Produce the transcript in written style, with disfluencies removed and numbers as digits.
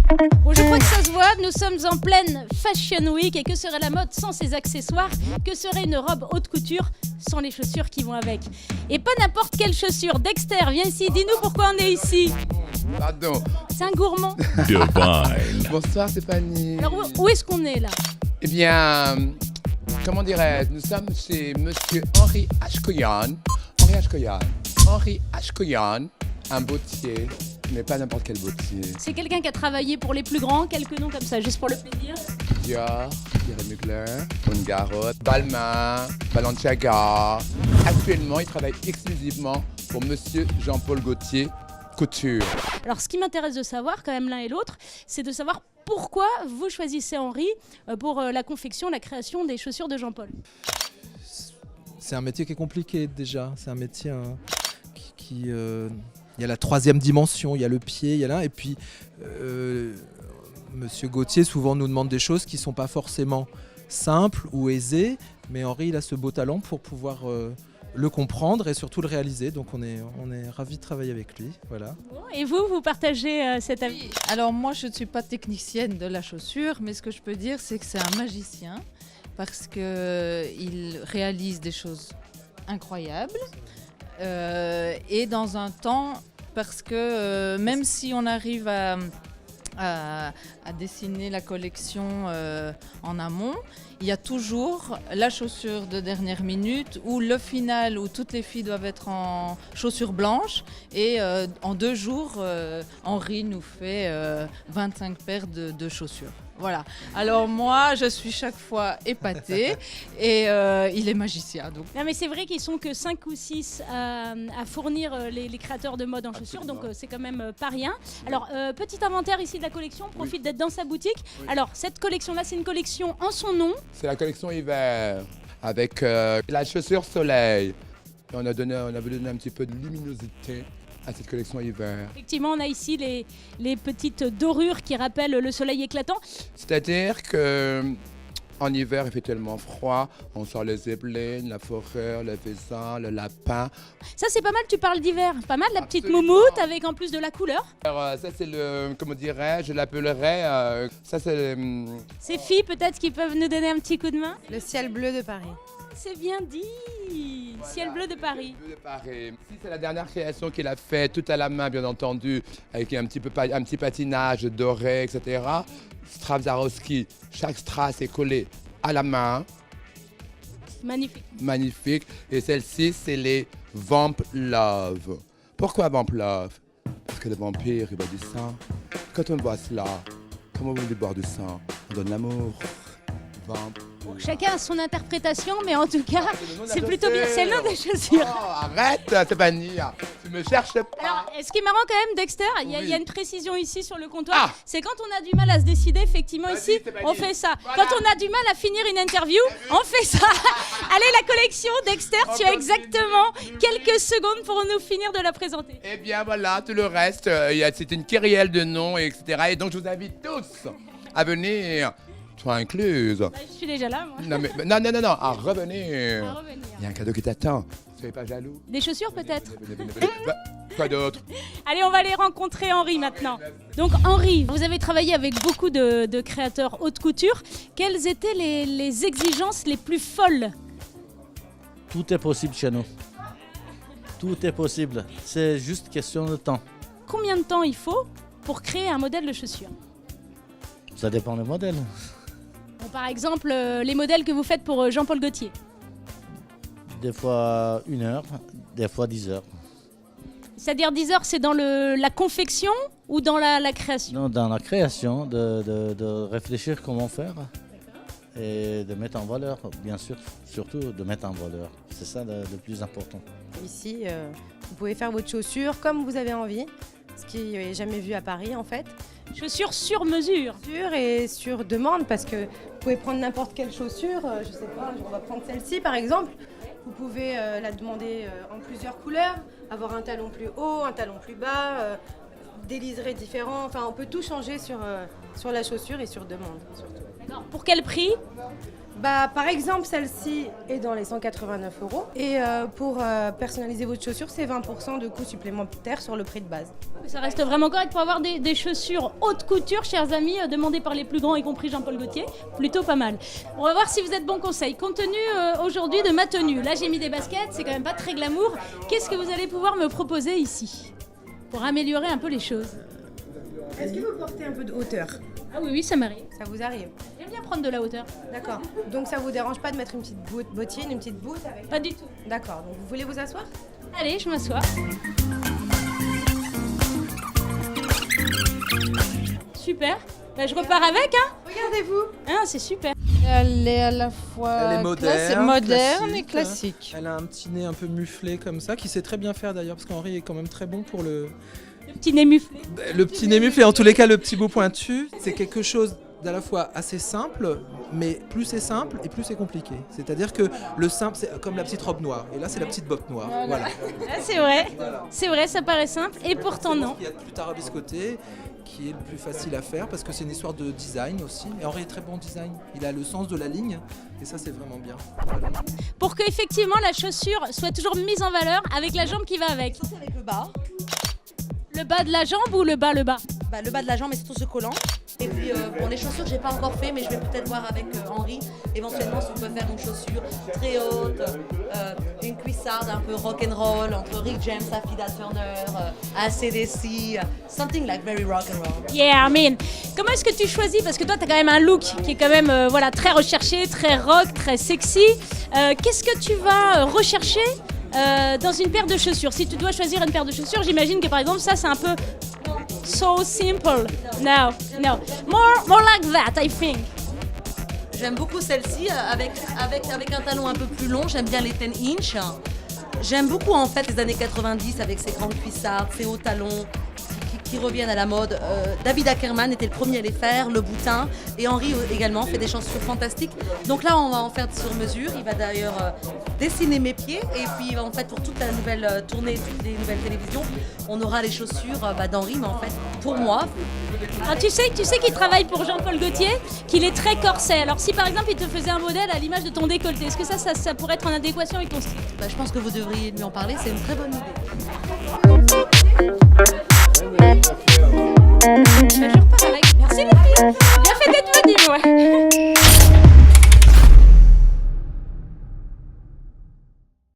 Bon, je crois que ça se voit, nous sommes en pleine Fashion Week et que serait la mode sans ses accessoires? Que serait une robe haute couture sans les chaussures qui vont avec? Et pas n'importe quelle chaussure. Dexter, viens ici, dis-nous pourquoi on est ici. Pardon. C'est un gourmand. Divine. Bonsoir Stéphanie. Alors où est-ce qu'on est là? Eh bien, comment dirais-je, nous sommes chez Monsieur Henri Ashkoyan. Henri Ashkoyan, un bottier, mais pas n'importe quel bottier. C'est quelqu'un qui a travaillé pour les plus grands, quelques noms comme ça, juste pour le plaisir. Dior, Thierry Mugler, Ungaro, Balmain, Balenciaga. Actuellement, il travaille exclusivement pour Monsieur Jean-Paul Gaultier Couture. Alors ce qui m'intéresse de savoir quand même l'un et l'autre, c'est de savoir pourquoi vous choisissez Henri pour la confection, la création des chaussures de Jean-Paul. C'est un métier qui est compliqué déjà. C'est un métier il y a la troisième dimension, il y a le pied, il y a là. Et puis, Monsieur Gaultier souvent nous demande des choses qui ne sont pas forcément simples ou aisées. Mais Henri, il a ce beau talent pour pouvoir le comprendre et surtout le réaliser. Donc on est ravis de travailler avec lui. Voilà. Et vous partagez cet avis? Oui. Alors moi, je ne suis pas technicienne de la chaussure, mais ce que je peux dire, c'est que c'est un magicien parce qu'il réalise des choses incroyables et dans un temps, parce que même si on arrive à dessiner la collection en amont, il y a toujours la chaussure de dernière minute ou le final où toutes les filles doivent être en chaussures blanches et en 2 jours, Henri nous fait 25 paires de chaussures. Voilà. Alors moi, je suis chaque fois épatée et il est magicien. Donc. Non mais c'est vrai qu'ils sont que 5 ou 6 à fournir les créateurs de mode en chaussures, donc c'est quand même pas rien. Alors petit inventaire ici de la collection, on profite d'être dans sa boutique. Oui. Alors cette collection-là, c'est une collection en son nom. C'est la collection hiver avec la chaussure soleil. Et on a voulu donner un petit peu de luminosité à cette collection hiver. Effectivement, on a ici les petites dorures qui rappellent le soleil éclatant. C'est-à-dire que en hiver, il fait tellement froid, on sort les zébelines, la forêt, le faisan, le lapin. Ça, c'est pas mal, tu parles d'hiver. Pas mal, la petite moumoute avec en plus de la couleur. Alors, ça, c'est le, comment dirais-je, je l'appellerais, ça, c'est... Ces filles, peut-être, qui peuvent nous donner un petit coup de main. Le ciel bleu de Paris. C'est bien dit. Voilà, ciel bleu de Paris. Bleu de Paris. Si c'est la dernière création qu'il a faite, tout à la main, bien entendu, avec un petit patinage doré, etc. Straczarowski, chaque strass est collé à la main. Magnifique. Magnifique. Et celle-ci, c'est les Vamp Love. Pourquoi Vamp Love? Parce que le vampire, il boit du sang. Quand on boit cela, comment vous voulez boire du sang? On donne l'amour. Vamp. Bon, chacun a son interprétation, mais en tout cas, c'est plutôt bien. C'est le nom des chaussures. Oh, arrête, Stéphanie, tu me cherches pas. Alors, ce qui est marrant quand même, Dexter, il y a une précision ici sur le comptoir. C'est quand on a du mal à se décider, effectivement, ici, on fait ça. Voilà. Quand on a du mal à finir une interview, on fait ça. Allez, la collection, Dexter, tu as exactement quelques secondes pour nous finir de la présenter. Eh bien, voilà, tout le reste, c'est une kyrielle de noms, etc. Et donc, je vous invite tous à venir. Toi incluse. Bah, je suis déjà là, moi. Non, à revenir. Il y a un cadeau qui t'attend. Soyez pas jaloux. Des chaussures, peut-être. Quoi d'autre? Allez, on va aller rencontrer Henri maintenant. Donc, Henri, vous avez travaillé avec beaucoup de créateurs haute couture. Quelles étaient les exigences les plus folles? Tout est possible chez nous. Tout est possible. C'est juste question de temps. Combien de temps il faut pour créer un modèle de chaussure? Ça dépend du modèle. Bon, par exemple, les modèles que vous faites pour Jean-Paul Gaultier. Des fois 1 heure, des fois 10 heures. C'est-à-dire 10 heures, c'est dans la confection ou dans la création? Non, dans la création, de réfléchir comment faire et de mettre en valeur, bien sûr, surtout de mettre en valeur. C'est ça le plus important. Ici, vous pouvez faire votre chaussure comme vous avez envie, ce qui n'est jamais vu à Paris en fait. Chaussures sur mesure. Et sur demande, parce que vous pouvez prendre n'importe quelle chaussure, je sais pas, on va prendre celle-ci par exemple. Vous pouvez la demander en plusieurs couleurs, avoir un talon plus haut, un talon plus bas, des liserés différents, enfin on peut tout changer sur la chaussure et sur demande surtout. D'accord. Pour quel prix? Par exemple, celle-ci est dans les 189 €. Et pour personnaliser votre chaussure, c'est 20% de coût supplémentaire sur le prix de base. Ça reste vraiment correct pour avoir des chaussures haute couture, chers amis, demandées par les plus grands, y compris Jean-Paul Gaultier. Plutôt pas mal. On va voir si vous êtes bon conseil. Compte tenu aujourd'hui de ma tenue, là j'ai mis des baskets, c'est quand même pas très glamour. Qu'est-ce que vous allez pouvoir me proposer ici pour améliorer un peu les choses? Est-ce que vous portez un peu de hauteur? Ah oui, ça m'arrive. Ça vous arrive? J'aime bien prendre de la hauteur. D'accord. Donc ça vous dérange pas de mettre une petite bottine, une petite boute avec... Pas du tout. D'accord. Donc vous voulez vous asseoir? Allez, je m'assois. Super. Je repars avec, hein. Regardez-vous. Ah, c'est super. Elle est à la fois Elle est moderne et classique. classique. Elle a un petit nez un peu muflé comme ça, qui sait très bien faire d'ailleurs, parce qu'Henri est quand même très bon pour le petit nez muflé. Le petit nez muflé, en tous les cas, le petit bout pointu. C'est quelque chose d'à la fois assez simple, mais plus c'est simple et plus c'est compliqué. C'est-à-dire que le simple, c'est comme la petite robe noire. Et là, c'est la petite botte noire. Voilà. Ah, c'est vrai. C'est vrai, ça paraît simple. Et pourtant, non. Il y a plus tarabiscoté, qui est le plus facile à faire parce que c'est une histoire de design aussi. Et Henri est très bon design. Il a le sens de la ligne et ça c'est vraiment bien. Voilà. Pour que effectivement la chaussure soit toujours mise en valeur avec la jambe qui va avec. Surtout avec le bas. Le bas de la jambe ou le bas? Le bas de la jambe et surtout ce collant. Et puis pour les chaussures, j'ai pas encore fait, mais je vais peut-être voir avec Henri éventuellement si on peut faire une chaussure très haute, une cuissarde un peu rock'n'roll entre Rick James, Affida Turner, AC/DC, something like very rock'n'roll. Yeah, I mean, comment est-ce que tu choisis? Parce que toi, t'as quand même un look qui est quand même très recherché, très rock, très sexy. Qu'est-ce que tu vas rechercher dans une paire de chaussures? Si tu dois choisir une paire de chaussures, j'imagine que par exemple ça c'est un peu so simple. No. More like that, I think. J'aime beaucoup celle-ci avec un talon un peu plus long. J'aime bien les 10 inch. J'aime beaucoup en fait les années 90 avec ces grandes cuissardes, ces hauts talons qui reviennent à la mode. David Ackerman était le premier à les faire, le boutin, et Henri également fait des chaussures fantastiques. Donc là, on va en faire sur mesure. Il va d'ailleurs dessiner mes pieds, et puis en fait pour toute la nouvelle tournée, toutes les nouvelles télévisions, on aura les chaussures d'Henri, mais en fait pour moi. Alors, tu sais qu'il travaille pour Jean-Paul Gaultier, qu'il est très corset. Alors si par exemple il te faisait un modèle à l'image de ton décolleté, est-ce que ça pourrait être en adéquation avec ton style? Je pense que vous devriez lui en parler, c'est une très bonne idée.